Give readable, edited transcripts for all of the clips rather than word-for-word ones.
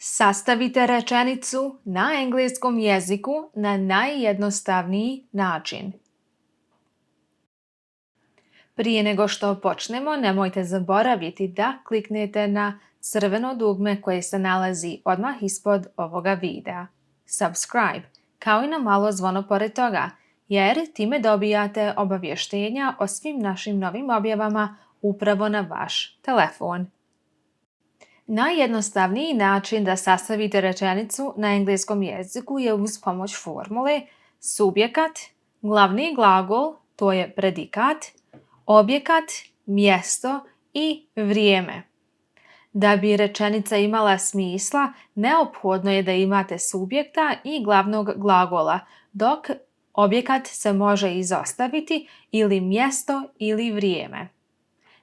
Sastavite rečenicu na engleskom jeziku na najjednostavniji način. Prije nego što počnemo, nemojte zaboraviti da kliknete na crveno dugme koje se nalazi odmah ispod ovoga videa. Subscribe, kao i na malo zvono pored toga, jer time dobijate obavještenja o svim našim novim objavama upravo na vaš telefon. Najjednostavniji način da sastavite rečenicu na engleskom jeziku je uz pomoć formule subjekat, glavni glagol, to je predikat, objekat, mjesto i vrijeme. Da bi rečenica imala smisla, neophodno je da imate subjekta i glavnog glagola, dok objekat se može izostaviti ili mjesto ili vrijeme.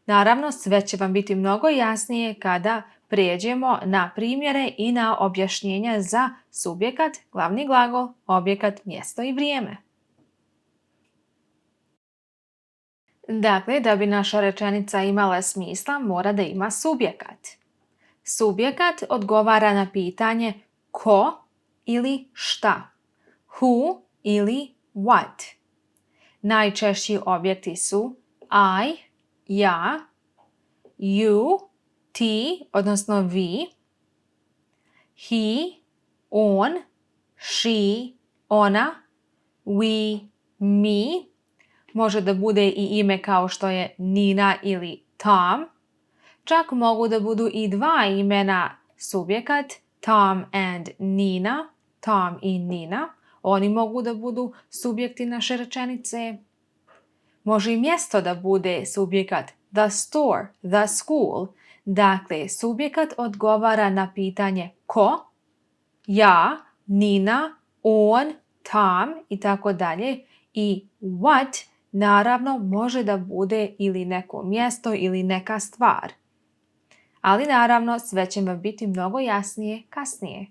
Naravno, sve će vam biti mnogo jasnije kada prijeđemo na primjere i na objašnjenja za subjekat, glavni glagol, objekat, mjesto i vrijeme. Dakle, da bi naša rečenica imala smisla, mora da ima subjekat. Subjekat odgovara na pitanje ko ili šta, who ili what. Najčešći objekti su I, ja, you, ti, odnosno vi, he, on, she, ona, we, mi. Može da bude i ime kao što je Nina ili Tom. Čak mogu da budu i dva imena subjekat, Tom and Nina, Tom i Nina. Oni mogu da budu subjekti naše rečenice. Može i mjesto da bude subjekat, the store, the school. Dakle, subjekat odgovara na pitanje ko, ja, Nina, on, Tom i tako dalje. I what naravno može da bude ili neko mjesto ili neka stvar. Ali naravno sve će vam biti mnogo jasnije kasnije.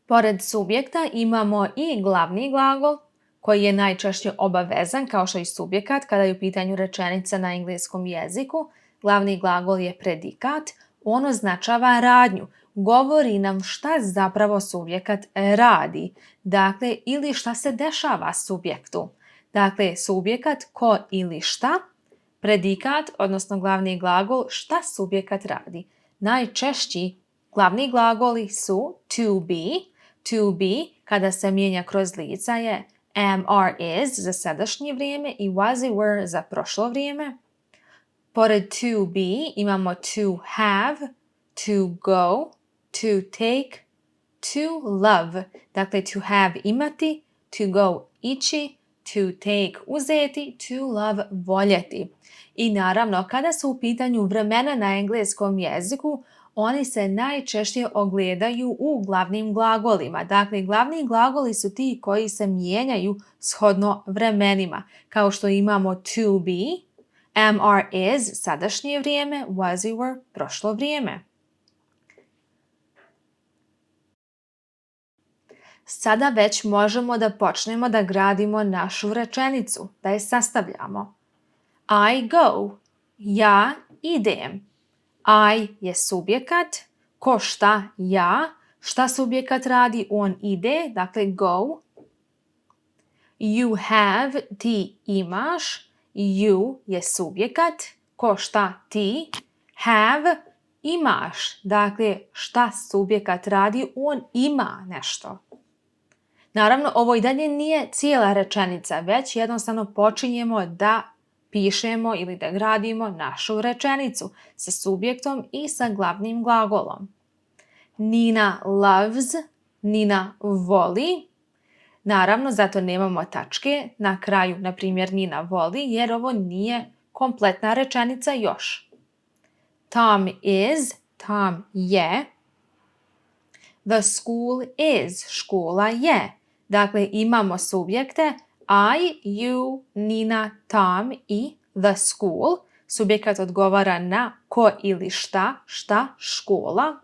Pored subjekta imamo i glavni glagol koji je najčešće obavezan kao što i subjekat kada je u pitanju rečenica na engleskom jeziku. Glavni glagol je predikat, on označava radnju, govori nam šta zapravo subjekat radi, dakle ili šta se dešava subjektu. Dakle, subjekat ko ili šta, predikat, odnosno glavni glagol šta subjekat radi. Najčešći glavni glagoli su to be kada se mijenja kroz lica je am, are, is za sadašnje vrijeme i was i were za prošlo vrijeme. Pored to be imamo to have, to go, to take, to love. Dakle, to have imati, to go ići, to take uzeti, to love voljeti. I naravno, kada su u pitanju vremena na engleskom jeziku, oni se najčešće ogledaju u glavnim glagolima. Dakle, glavni glagoli su ti koji se mijenjaju shodno vremenima. Kao što imamo to be, am, are, is, sadašnje vrijeme, was i were, prošlo vrijeme. Sada već možemo da počnemo da gradimo našu rečenicu, da je sastavljamo. I go, ja idem. I je subjekat, ko šta ja, šta subjekat radi, on ide, dakle go. You have, ti imaš, you je subjekat, ko šta ti, have, imaš, dakle šta subjekat radi, on ima nešto. Naravno, ovo i dalje nije cijela rečenica, već jednostavno počinjemo da pišemo ili da gradimo našu rečenicu sa subjektom i sa glavnim glagolom. Nina loves, Nina voli. Naravno, zato nemamo tačke na kraju, na primjer Nina voli, jer ovo nije kompletna rečenica još. Tom is, Tom je. The school is, škola je. Dakle, imamo subjekte I, you, Nina, Tom i the school. Subjekat odgovara na ko ili šta, škola.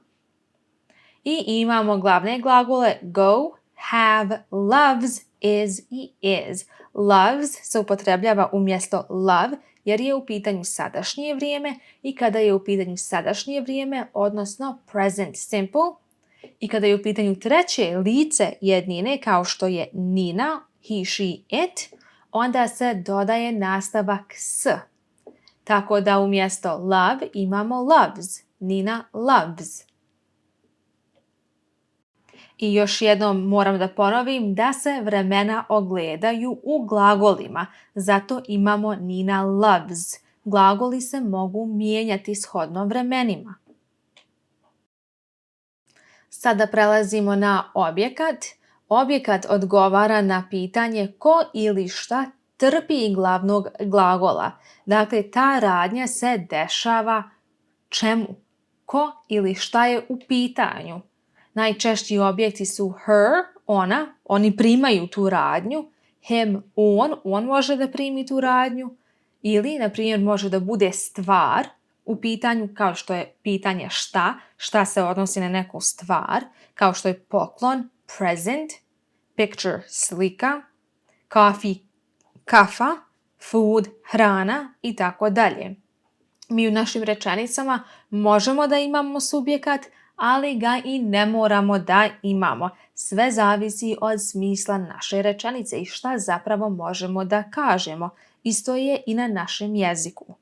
I imamo glavne glagole go, have, loves, is i is. Loves se upotrebljava umjesto love jer je u pitanju sadašnje vrijeme i kada je u pitanju sadašnje vrijeme, odnosno present simple, i kada je u pitanju treće lice jednine kao što je Nina, he, she, it, onda se dodaje nastavak s. Tako da umjesto love imamo loves. Nina loves. I još jednom moram da ponovim da se vremena ogledaju u glagolima. Zato imamo Nina loves. Glagoli se mogu mijenjati shodno vremenima. Sada prelazimo na objekat. Objekat odgovara na pitanje ko ili šta trpi glavnog glagola. Dakle, ta radnja se dešava čemu? Ko ili šta je u pitanju? Najčešći objekti su her, ona, oni primaju tu radnju, him, on može da primi tu radnju, ili, na primjer, može da bude stvar u pitanju, kao što je pitanje šta se odnosi na neku stvar, kao što je poklon, present, picture, slika, coffee, kafa, food, hrana i tako dalje. Mi u našim rečenicama možemo da imamo subjekat, ali ga i ne moramo da imamo. Sve zavisi od smisla naše rečenice i šta zapravo možemo da kažemo. Isto je i na našem jeziku.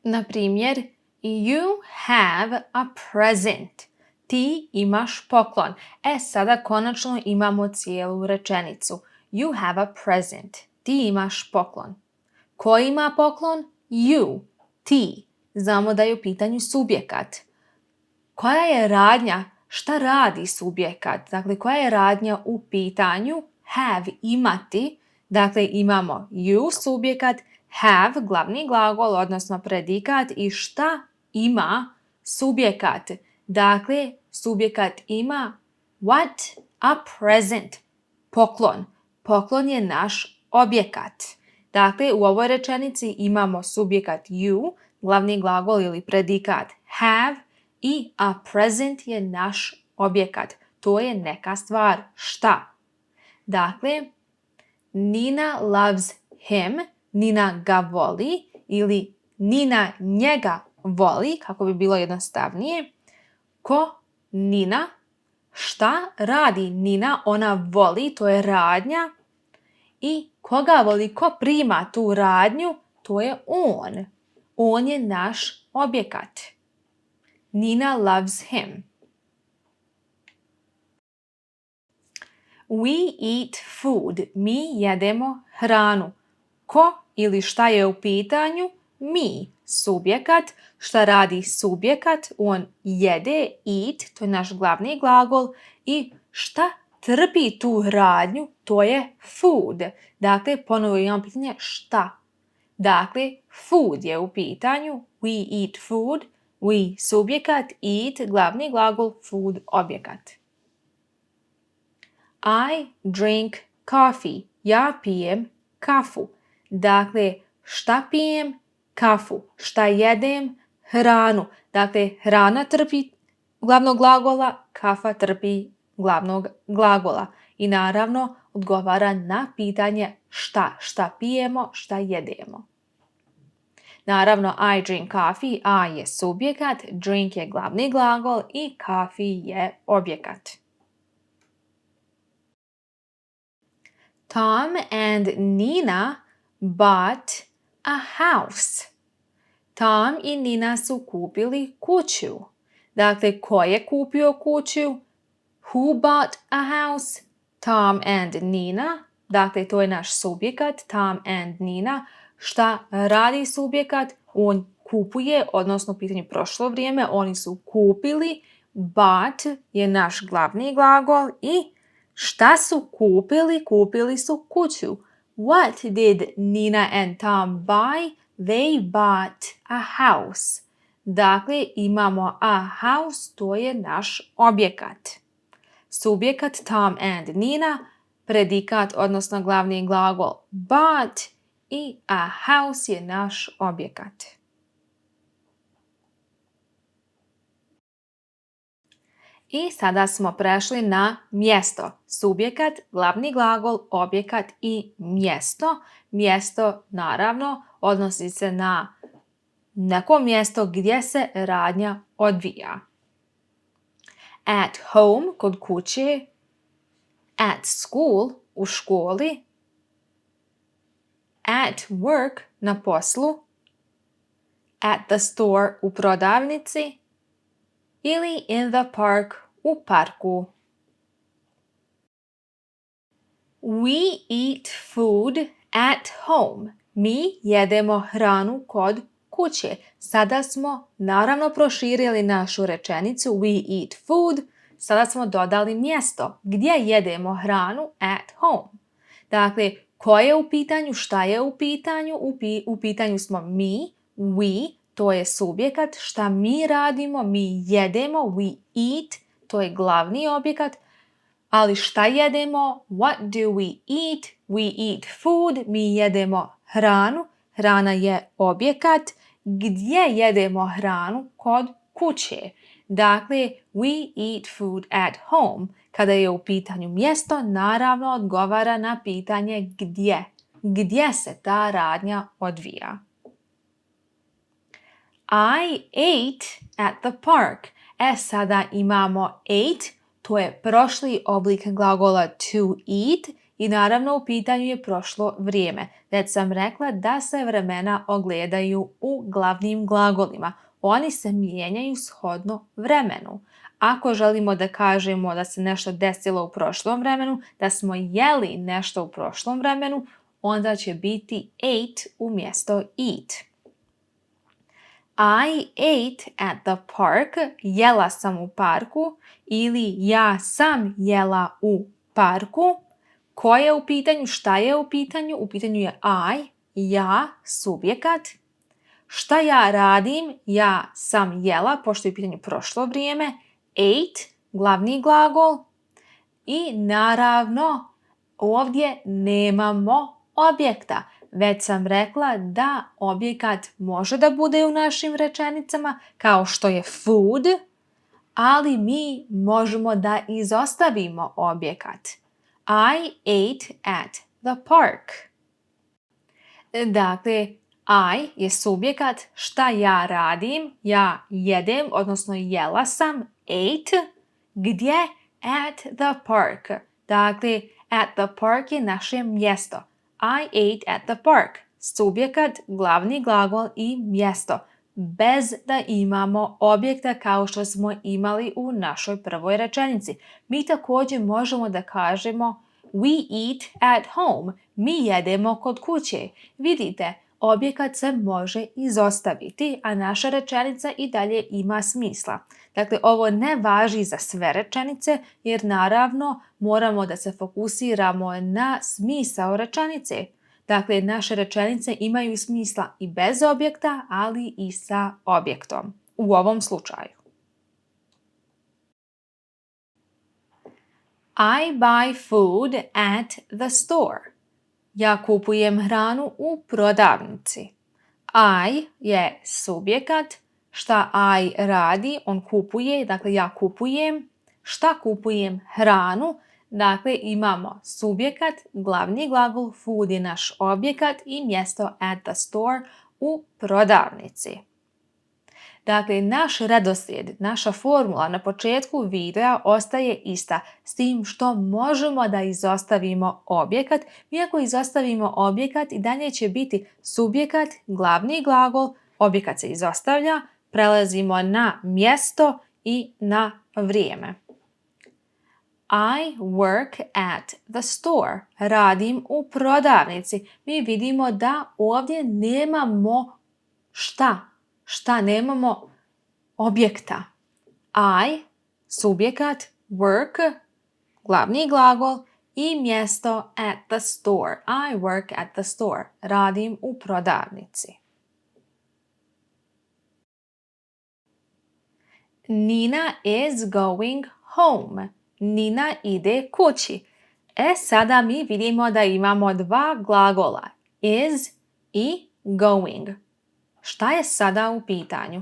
Na primjer, you have a present. Ti imaš poklon. Sada konačno imamo cijelu rečenicu. You have a present. Ti imaš poklon. Ko ima poklon? You. Ti. Znamo da je u pitanju subjekat. Koja je radnja? Šta radi subjekat? Dakle, koja je radnja u pitanju? Have, imati. Dakle, imamo you, subjekat, have, glavni glagol, odnosno predikat i šta ima subjekat? Dakle, subjekat ima what? A present. Poklon. Poklon je naš objekat. Dakle, u ovoj rečenici imamo subjekat you, glavni glagol ili predikat have i a present je naš objekat. To je neka stvar. Šta? Dakle, Nina loves him, Nina ga voli ili Nina njega voli, kako bi bilo jednostavnije. Ko? Nina. Šta radi Nina? Ona voli, to je radnja. I koga voli? Ko prima tu radnju? To je on. On je naš objekat. Nina loves him. We eat food. Mi jedemo hranu. Ko ili šta je u pitanju? Mi. Subjekat. Šta radi subjekat? On jede, eat, to je naš glavni glagol. I šta trpi tu radnju? To je food. Dakle, ponovo imamo pitanje šta. Dakle, food je u pitanju. We eat food. We subjekat, eat, glavni glagol, food, objekat. I drink coffee. Ja pijem kafu. Dakle, šta pijem? Kafu. Šta jedem? Hranu. Dakle, hrana trpi glavnog glagola, kafa trpi glavnog glagola. I naravno, odgovara na pitanje šta. Šta pijemo, šta jedemo. Naravno, I drink coffee, I je subjekat, drink je glavni glagol i coffee je objekat. Tom and Nina bought a house. Tom i Nina su kupili kuću. Dakle, ko je kupio kuću? Who bought a house? Tom and Nina. Dakle, to je naš subjekat, Tom and Nina. Šta radi subjekat? On kupuje, odnosno u pitanju prošlo vrijeme, oni su kupili. Bought je naš glavni glagol i šta su kupili? Kupili su kuću. What did Nina and Tom buy? They bought a house. Dakle, imamo a house, to je naš objekat. Subjekat Tom and Nina, predikat, odnosno glavni glagol bought i a house je naš objekat. I sada smo prešli na mjesto. Subjekat, glavni glagol, objekat i mjesto. Mjesto, naravno, odnosi se na neko mjesto gdje se radnja odvija. At home, kod kuće. At school, u školi. At work, na poslu. At the store, u prodavnici. Ili in the park, u parku. We eat food at home. Mi jedemo hranu kod kuće. Sada smo naravno proširili našu rečenicu we eat food. Sada smo dodali mjesto gdje jedemo hranu at home. Dakle, ko je u pitanju, šta je u pitanju? U pitanju smo mi, we, to je subjekat, šta mi radimo, mi jedemo, we eat, to je glavni objekat, ali šta jedemo, what do we eat? We eat food, mi jedemo hranu, hrana je objekat, gdje jedemo hranu? Kod kuće. Dakle, we eat food at home. Kada je u pitanju mjesto, naravno odgovara na pitanje gdje. Gdje se ta radnja odvija. I ate at the park. Sada imamo ate, to je prošli oblik glagola to eat i naravno u pitanju je prošlo vrijeme. Već sam rekla da se vremena ogledaju u glavnim glagolima. Oni se mijenjaju shodno vremenu. Ako želimo da kažemo da se nešto desilo u prošlom vremenu, da smo jeli nešto u prošlom vremenu, onda će biti ate umjesto eat. I ate at the park. Jela sam u parku ili ja sam jela u parku. Ko je u pitanju? Šta je u pitanju? U pitanju je I, ja, subjekat. Šta ja radim? Ja sam jela, pošto je u pitanju prošlo vrijeme. Ate, glavni glagol. I naravno, ovdje nemamo objekta. Već sam rekla da objekat može da bude u našim rečenicama, kao što je food, ali mi možemo da izostavimo objekat. I ate at the park. Dakle, I je subjekat, šta ja radim, ja jedem, odnosno jela sam, ate, gdje? At the park. Dakle, at the park je naše mjesto. I ate at the park. Subjekat, glavni glagol i mjesto. Bez da imamo objekta kao što smo imali u našoj prvoj rečenici. Mi također možemo da kažemo we eat at home. Mi jedemo kod kuće. Vidite, objekat se može izostaviti, a naša rečenica i dalje ima smisla. Dakle, ovo ne važi za sve rečenice, jer naravno moramo da se fokusiramo na smisao rečenice. Dakle, naše rečenice imaju smisla i bez objekta, ali i sa objektom. U ovom slučaju. I buy food at the store. Ja kupujem hranu u prodavnici. I je subjekat. Šta I radi? On kupuje. Dakle, ja kupujem. Šta kupujem? Hranu. Dakle, imamo subjekat, glavni glagol, food je naš objekat i mjesto at the store u prodavnici. Dakle, naš redoslijed, naša formula na početku videa ostaje ista, s tim što možemo da izostavimo objekat. Mi ako izostavimo objekat i dalje će biti subjekat, glavni glagol, objekat se izostavlja, prelazimo na mjesto i na vrijeme. I work at the store. Radim u prodavnici. Mi vidimo da ovdje nemamo šta nemamo objekta. I, subjekat, work, glavni glagol i mjesto at the store. I work at the store. Radim u prodavnici. Nina is going home. Nina ide kući. Sada mi vidimo da imamo dva glagola. Is i going. Šta je sada u pitanju?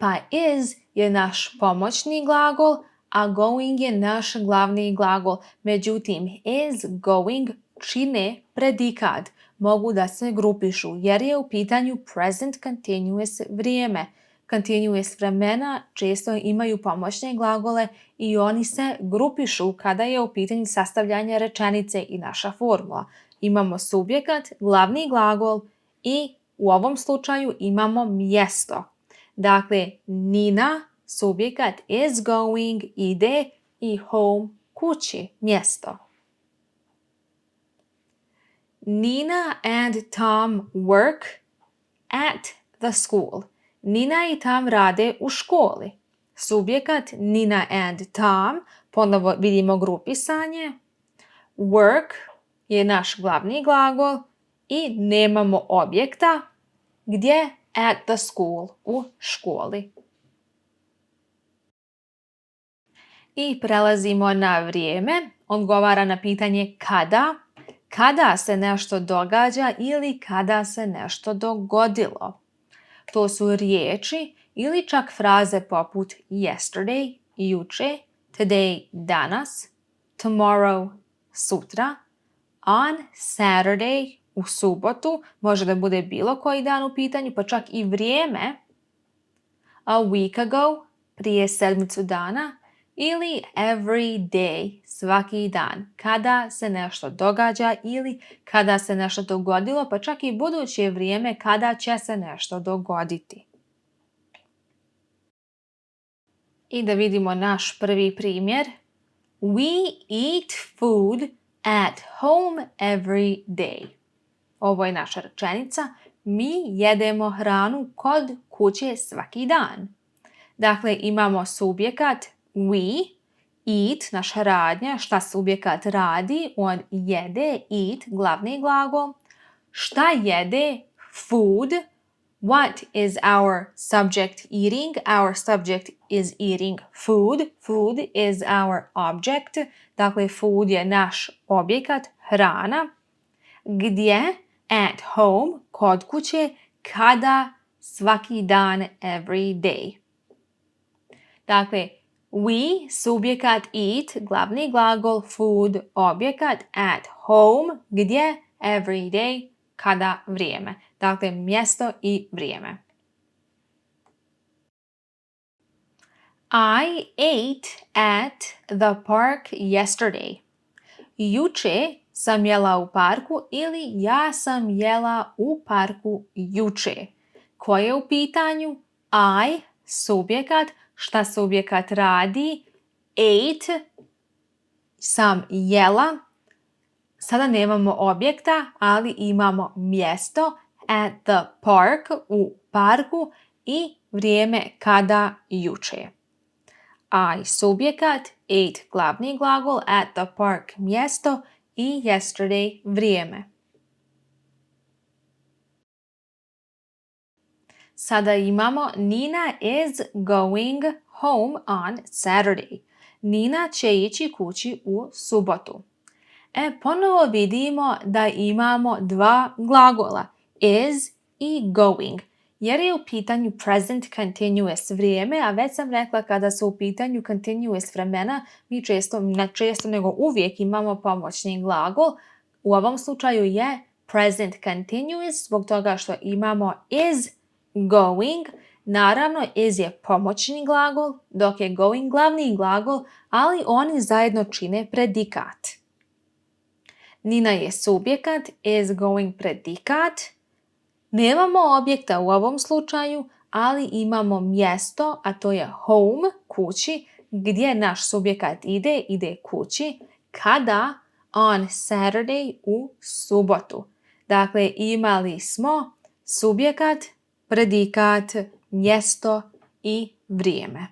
Pa is je naš pomoćni glagol, a going je naš glavni glagol. Međutim, is, going čine predikat. Mogu da se grupišu jer je u pitanju present continuous vrijeme. Continuous vremena često imaju pomoćne glagole i oni se grupišu kada je u pitanju sastavljanje rečenice i naša formula. Imamo subjekat, glavni glagol i u ovom slučaju imamo mjesto. Dakle, Nina, subjekat, is going, ide i home, kući, mjesto. Nina and Tom work at the school. Nina i Tom rade u školi. Subjekat Nina and Tom, ponovo vidimo grupisanje. Work je naš glavni glagol i nemamo objekta gdje at the school, u školi. I prelazimo na vrijeme. Odgovara na pitanje kada. Kada se nešto događa ili kada se nešto dogodilo. To su riječi ili čak fraze poput yesterday, juče, today, danas, tomorrow, sutra, on Saturday, u subotu, može da bude bilo koji dan u pitanju, pa čak i vrijeme, a week ago, prije sedmicu dana, ili every day, svaki dan, kada se nešto događa ili kada se nešto dogodilo, pa čak i buduće vrijeme kada će se nešto dogoditi. I da vidimo naš prvi primjer. We eat food at home every day. Ovo je naša rečenica. Mi jedemo hranu kod kuće svaki dan. Dakle, imamo subjekat we, eat, naša radnja, šta subjekat radi, on jede, eat, glavni glagol. Šta jede? Food. What is our subject eating? Our subject is eating food. Food is our object. Dakle, food je naš objekat, hrana. Gdje? At home, kod kuće, kada, svaki dan, every day. Dakle, we, subjekat eat, glavni glagol food, objekat at home, gdje, every day, kada, vrijeme. Dakle, mjesto i vrijeme. I ate at the park yesterday. Juče sam jela u parku ili ja sam jela u parku juče. Koje je u pitanju? I, subjekat, šta subjekat radi? Ate, sam jela. Sada nemamo objekta, ali imamo mjesto at the park, u parku i vrijeme kada juče. I, subjekat, ate, glavni glagol, at the park, mjesto i yesterday, vrijeme. Sada imamo Nina is going home on Saturday. Nina će ići kući u subotu. Ponovo vidimo da imamo dva glagola, is i going, jer je u pitanju present continuous vrijeme, a već sam rekla kada su u pitanju continuous vremena, mi ne često nego uvijek imamo pomoćni glagol. U ovom slučaju je present continuous zbog toga što imamo is going. Naravno, is je pomoćni glagol, dok je going glavni glagol, ali oni zajedno čine predikat. Nina je subjekat, is going predikat. Nemamo objekta u ovom slučaju, ali imamo mjesto, a to je home, kući, gdje naš subjekat ide kući, kada? On Saturday, u subotu. Dakle, imali smo subjekat, predikat, mjesto i vrijeme.